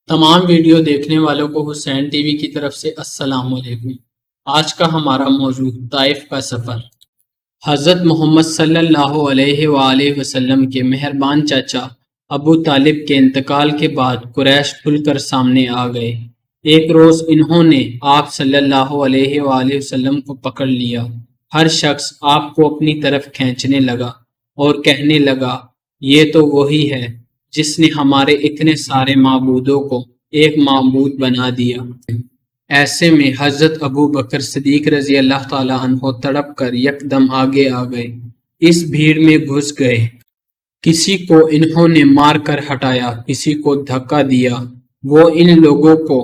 تمام ویڈیو دیکھنے والوں کو حسین ٹی وی کی طرف سے السلام علیکم۔ آج کا ہمارا موضوع طائف کا سفر۔ حضرت محمد صلی اللہ علیہ وآلہ وسلم کے مہربان چاچا ابو طالب کے انتقال کے بعد قریش کھل کر سامنے آ گئے۔ ایک روز انہوں نے آپ صلی اللہ علیہ وآلہ وسلم کو پکڑ لیا۔ ہر شخص آپ کو اپنی طرف کھینچنے لگا اور کہنے لگا، یہ تو وہی ہے جس نے ہمارے اتنے سارے معبودوں کو ایک معبود بنا دیا۔ ایسے میں حضرت ابو بکر صدیق رضی اللہ تعالیٰ عنہ تڑپ کر یکدم آگے آ گئے، اس بھیڑ میں گھس گئے۔ کسی کو انہوں نے مار کر ہٹایا، کسی کو دھکا دیا۔ وہ ان لوگوں کو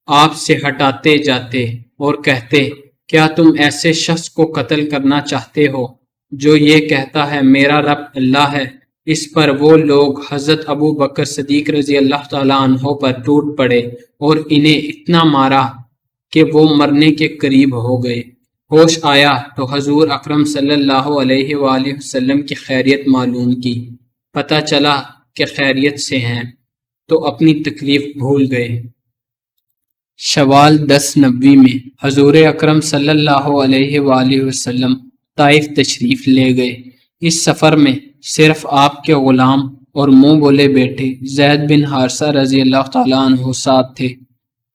آپ سے ہٹاتے جاتے اور کہتے، کیا تم ایسے شخص کو قتل کرنا چاہتے ہو جو یہ کہتا ہے میرا رب اللہ ہے؟ اس پر وہ لوگ حضرت ابو بکر صدیق رضی اللہ تعالیٰ عنہ پر ٹوٹ پڑے اور انہیں اتنا مارا کہ وہ مرنے کے قریب ہو گئے۔ ہوش آیا تو حضور اکرم صلی اللہ علیہ وآلہ وسلم کی خیریت معلوم کی۔ پتہ چلا کہ خیریت سے ہیں تو اپنی تکلیف بھول گئے۔ شوال 10 نبوی میں حضور اکرم صلی اللہ علیہ وآلہ وسلم طائف تشریف لے گئے۔ اس سفر میں صرف آپ کے غلام اور منہ بولے بیٹے زید بن حارثہ رضی اللہ تعالیٰ عنہ ساتھ تھے۔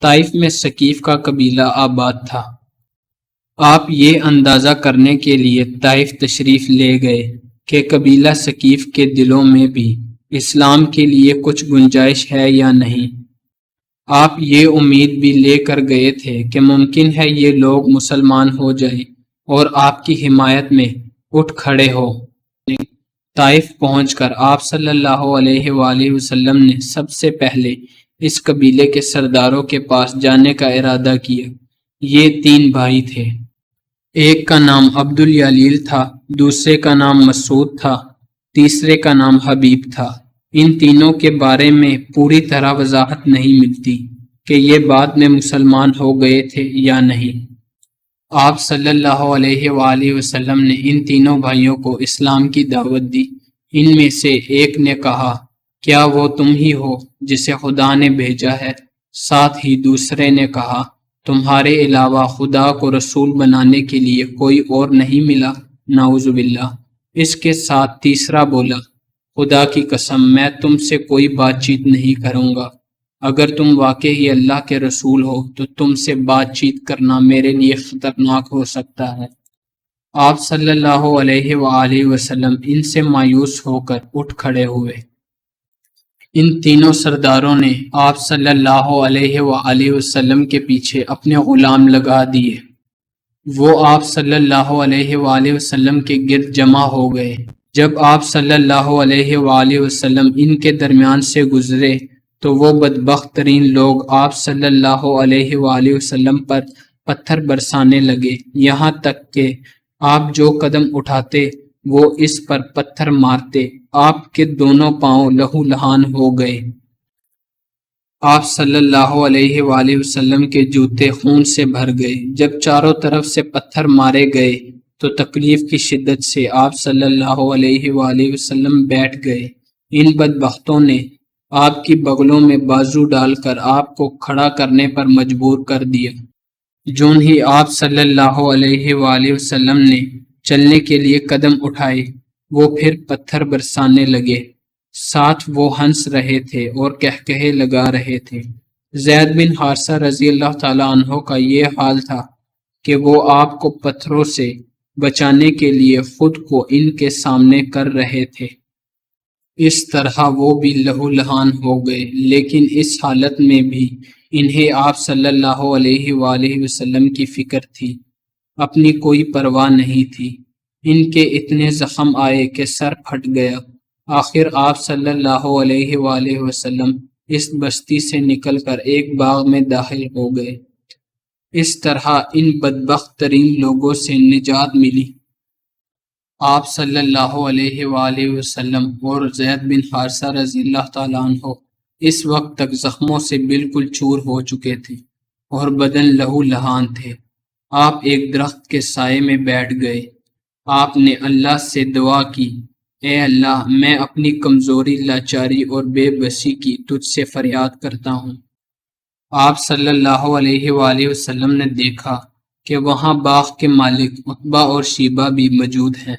طائف میں ثقیف کا قبیلہ آباد تھا۔ آپ یہ اندازہ کرنے کے لیے طائف تشریف لے گئے کہ قبیلہ ثقیف کے دلوں میں بھی اسلام کے لیے کچھ گنجائش ہے یا نہیں۔ آپ یہ امید بھی لے کر گئے تھے کہ ممکن ہے یہ لوگ مسلمان ہو جائیں اور آپ کی حمایت میں اٹھ کھڑے ہو۔ طائف پہنچ کر آپ صلی اللہ علیہ وآلہ وسلم نے سب سے پہلے اس قبیلے کے سرداروں کے پاس جانے کا ارادہ کیا۔ یہ 3 بھائی تھے۔ ایک کا نام عبد الیلیل تھا، دوسرے کا نام مسعود تھا، تیسرے کا نام حبیب تھا۔ ان تینوں کے بارے میں پوری طرح وضاحت نہیں ملتی کہ یہ بعد میں مسلمان ہو گئے تھے یا نہیں۔ آپ صلی اللہ علیہ وآلہ وسلم نے ان تینوں بھائیوں کو اسلام کی دعوت دی۔ ان میں سے ایک نے کہا، کیا وہ تم ہی ہو جسے خدا نے بھیجا ہے؟ ساتھ ہی دوسرے نے کہا، تمہارے علاوہ خدا کو رسول بنانے کے لیے کوئی اور نہیں ملا؟ نعوذ باللہ۔ اس کے ساتھ تیسرا بولا، خدا کی قسم میں تم سے کوئی بات چیت نہیں کروں گا۔ اگر تم واقعی اللہ کے رسول ہو تو تم سے بات چیت کرنا میرے لیے خطرناک ہو سکتا ہے۔ آپ صلی اللہ علیہ وآلہ وسلم ان سے مایوس ہو کر اٹھ کھڑے ہوئے۔ ان تینوں سرداروں نے آپ صلی اللہ علیہ وآلہ وسلم کے پیچھے اپنے غلام لگا دیے۔ وہ آپ صلی اللہ علیہ وآلہ وسلم کے گرد جمع ہو گئے۔ جب آپ صلی اللہ علیہ وآلہ وسلم ان کے درمیان سے گزرے تو وہ بدبخت ترین لوگ آپ صلی اللہ علیہ وآلہ وسلم پر پتھر برسانے لگے، یہاں تک کہ آپ جو قدم اٹھاتے وہ اس پر پتھر مارتے۔ آپ کے دونوں پاؤں لہو لہان ہو گئے۔ آپ صلی اللہ علیہ وآلہ وسلم کے جوتے خون سے بھر گئے۔ جب چاروں طرف سے پتھر مارے گئے تو تکلیف کی شدت سے آپ صلی اللہ علیہ وآلہ وسلم بیٹھ گئے۔ ان بدبختوں نے آپ کی بغلوں میں بازو ڈال کر آپ کو کھڑا کرنے پر مجبور کر دیا۔ جون ہی آپ صلی اللہ علیہ وآلہ وسلم نے چلنے کے لیے قدم اٹھائے، وہ پھر پتھر برسانے لگے۔ ساتھ وہ ہنس رہے تھے اور کہکہے لگا رہے تھے۔ زید بن حارثہ رضی اللہ تعالیٰ عنہ کا یہ حال تھا کہ وہ آپ کو پتھروں سے بچانے کے لیے خود کو ان کے سامنے کر رہے تھے۔ اس طرح وہ بھی لہو لہان ہو گئے، لیکن اس حالت میں بھی انہیں آپ صلی اللہ علیہ وآلہ وسلم کی فکر تھی، اپنی کوئی پرواہ نہیں تھی۔ ان کے اتنے زخم آئے کہ سر پھٹ گیا۔ آخر آپ صلی اللہ علیہ وآلہ وسلم اس بستی سے نکل کر ایک باغ میں داخل ہو گئے۔ اس طرح ان بدبخت ترین لوگوں سے نجات ملی۔ آپ صلی اللہ علیہ وآلہ وسلم اور زید بن حارثہ رضی اللہ تعالیٰ عنہ اس وقت تک زخموں سے بالکل چور ہو چکے تھے اور بدن لہو لہان تھے۔ آپ ایک درخت کے سائے میں بیٹھ گئے۔ آپ نے اللہ سے دعا کی اے اللہ میں اپنی کمزوری، لاچاری اور بے بسی کی تجھ سے فریاد کرتا ہوں۔ آپ صلی اللہ علیہ وآلہ وسلم نے دیکھا کہ وہاں باغ کے مالک عتبہ اور شیبہ بھی موجود ہیں۔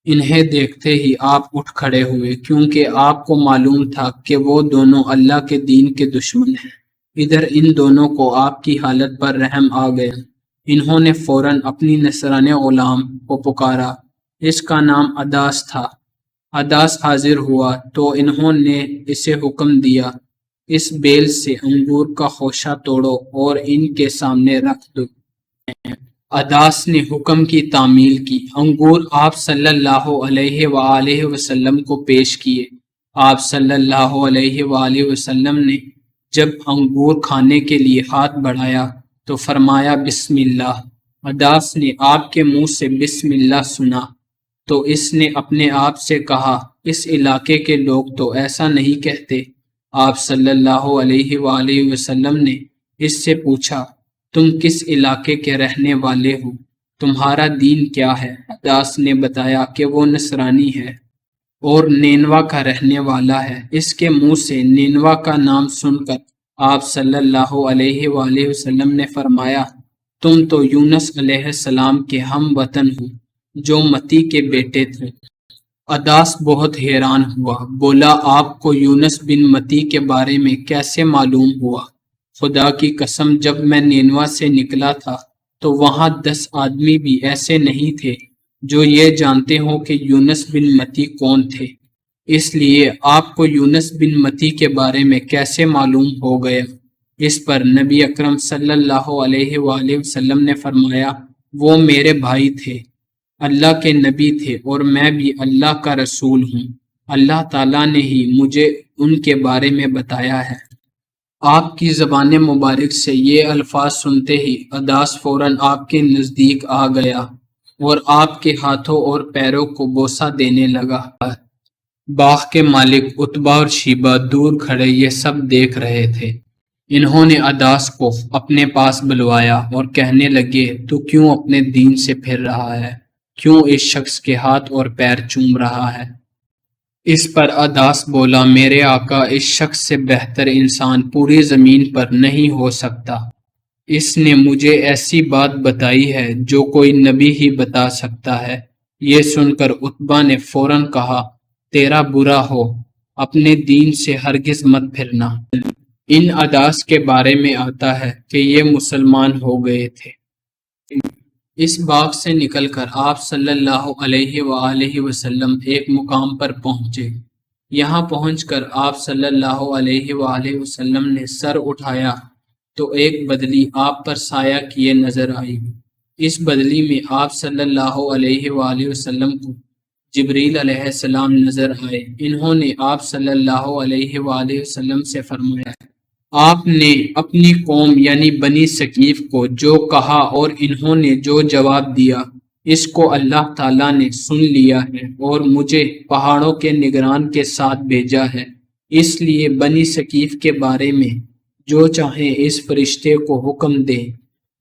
انہیں دیکھتے ہی آپ اٹھ کھڑے ہوئے، کیونکہ آپ کو معلوم تھا کہ وہ دونوں اللہ کے دین کے دشمن ہیں۔ ادھر ان دونوں کو آپ کی حالت پر رحم آ گیا۔ انہوں نے فوراً اپنی نصرانی غلام کو پکارا، اس کا نام عداس تھا۔ عداس حاضر ہوا تو انہوں نے اسے حکم دیا، اس بیل سے انگور کا خوشہ توڑو اور ان کے سامنے رکھ دو۔ عداس نے حکم کی تعمیل کی، انگور آپ صلی اللہ علیہ وآلہ وسلم کو پیش کیے۔ آپ صلی اللہ علیہ وآلہ وسلم نے جب انگور کھانے کے لیے ہاتھ بڑھایا تو فرمایا بسم اللہ۔ عداس نے آپ کے منہ سے بسم اللہ سنا تو اس نے اپنے آپ سے کہا، اس علاقے کے لوگ تو ایسا نہیں کہتے۔ آپ صلی اللہ علیہ وآلہ وسلم نے اس سے پوچھا، تم کس علاقے کے رہنے والے ہو؟ تمہارا دین کیا ہے؟ عداس نے بتایا کہ وہ نصرانی ہے اور نینوا کا رہنے والا ہے۔ اس کے منہ سے نینوا کا نام سن کر آپ صلی اللہ علیہ وآلہ وسلم نے فرمایا، تم تو یونس علیہ السلام کے ہم وطن ہو جو متی کے بیٹے تھے۔ عداس بہت حیران ہوا، بولا آپ کو یونس بن متی کے بارے میں کیسے معلوم ہوا؟ خدا کی قسم جب میں نینوا سے نکلا تھا تو وہاں 10 آدمی بھی ایسے نہیں تھے جو یہ جانتے ہوں کہ یونس بن متی کون تھے، اس لیے آپ کو یونس بن متی کے بارے میں کیسے معلوم ہو گیا؟ اس پر نبی اکرم صلی اللہ علیہ وآلہ وسلم نے فرمایا، وہ میرے بھائی تھے، اللہ کے نبی تھے اور میں بھی اللہ کا رسول ہوں، اللہ تعالیٰ نے ہی مجھے ان کے بارے میں بتایا ہے۔ آپ کی زبان مبارک سے یہ الفاظ سنتے ہی عداس فوراً آپ کے نزدیک آ گیا اور آپ کے ہاتھوں اور پیروں کو بوسہ دینے لگا۔ باغ کے مالک عتبہ اور شیبہ دور کھڑے یہ سب دیکھ رہے تھے۔ انہوں نے عداس کو اپنے پاس بلوایا اور کہنے لگے، تو کیوں اپنے دین سے پھر رہا ہے؟ کیوں اس شخص کے ہاتھ اور پیر چوم رہا ہے؟ اس پر عداس بولا، میرے آقا، اس شخص سے بہتر انسان پوری زمین پر نہیں ہو سکتا۔ اس نے مجھے ایسی بات بتائی ہے جو کوئی نبی ہی بتا سکتا ہے۔ یہ سن کر عتبہ نے فوراً کہا، تیرا برا ہو، اپنے دین سے ہرگز مت پھرنا۔ ان عداس کے بارے میں آتا ہے کہ یہ مسلمان ہو گئے تھے۔ اس باغ سے نکل کر آپ صلی اللہ علیہ وآلہ وسلم ایک مقام پر پہنچے۔ یہاں پہنچ کر آپ صلی اللہ علیہ وآلہ وسلم نے سر اٹھایا تو ایک بدلی آپ پر سایہ کیے نظر آئی۔ اس بدلی میں آپ صلی اللہ علیہ وآلہ وسلم کو جبریل علیہ السلام نظر آئے۔ انہوں نے آپ صلی اللہ علیہ وآلہ وسلم سے فرمایا، آپ نے اپنی قوم یعنی بنی ثقیف کو جو کہا اور انہوں نے جو جواب دیا، اس کو اللہ تعالیٰ نے سن لیا ہے اور مجھے پہاڑوں کے نگران کے ساتھ بھیجا ہے، اس لیے بنی ثقیف کے بارے میں جو چاہیں اس فرشتے کو حکم دیں۔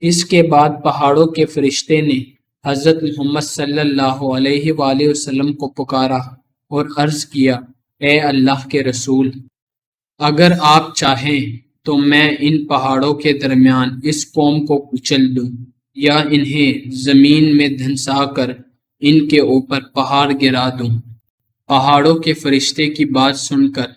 اس کے بعد پہاڑوں کے فرشتے نے حضرت محمد صلی اللہ علیہ وآلہ وسلم کو پکارا اور عرض کیا، اے اللہ کے رسول، اگر آپ چاہیں تو میں ان پہاڑوں کے درمیان اس قوم کو کچل دوں یا انہیں زمین میں دھنسا کر ان کے اوپر پہاڑ گرا دوں۔ پہاڑوں کے فرشتے کی بات سن کر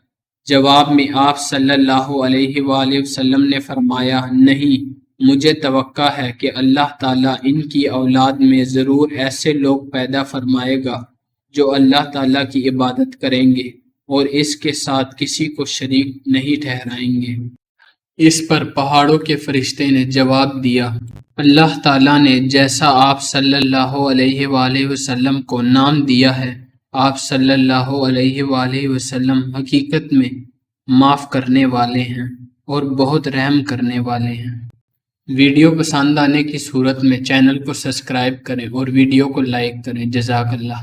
جواب میں آپ صلی اللہ علیہ وآلہ وسلم نے فرمایا، نہیں، مجھے توقع ہے کہ اللہ تعالیٰ ان کی اولاد میں ضرور ایسے لوگ پیدا فرمائے گا جو اللہ تعالیٰ کی عبادت کریں گے اور اس کے ساتھ کسی کو شریک نہیں ٹھہرائیں گے۔ اس پر پہاڑوں کے فرشتے نے جواب دیا، اللہ تعالیٰ نے جیسا آپ صلی اللہ علیہ وآلہ وسلم کو نام دیا ہے، آپ صلی اللہ علیہ وآلہ وسلم حقیقت میں معاف کرنے والے ہیں اور بہت رحم کرنے والے ہیں۔ ویڈیو پسند آنے کی صورت میں چینل کو سبسکرائب کریں اور ویڈیو کو لائک کریں۔ جزاک اللہ۔